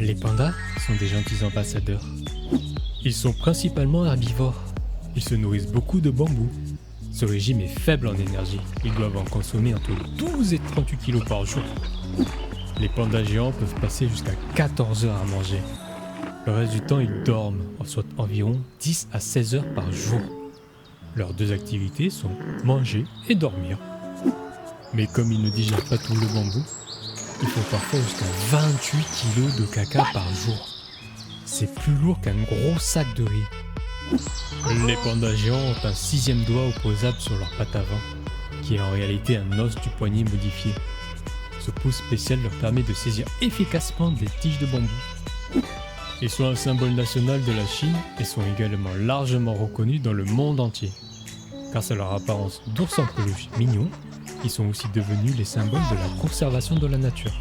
Les pandas sont des gentils ambassadeurs. Ils sont principalement herbivores. Ils se nourrissent beaucoup de bambou. Ce régime est faible en énergie. Ils doivent en consommer entre 12 et 38 kg par jour. Les pandas géants peuvent passer jusqu'à 14 heures à manger. Le reste du temps, ils dorment, soit environ 10 à 16 heures par jour. Leurs deux activités sont manger et dormir. Mais comme ils ne digèrent pas tout le bambou, ils font parfois jusqu'à 28 kg de caca par jour. C'est plus lourd qu'un gros sac de riz. Les pandas géants ont un 6e doigt opposable sur leur patte avant, qui est en réalité un os du poignet modifié. Ce pouce spécial leur permet de saisir efficacement des tiges de bambou. Ils sont un symbole national de la Chine et sont également largement reconnus dans le monde entier. Grâce à leur apparence d'ours en peluche mignon, ils sont aussi devenus les symboles de la conservation de la nature.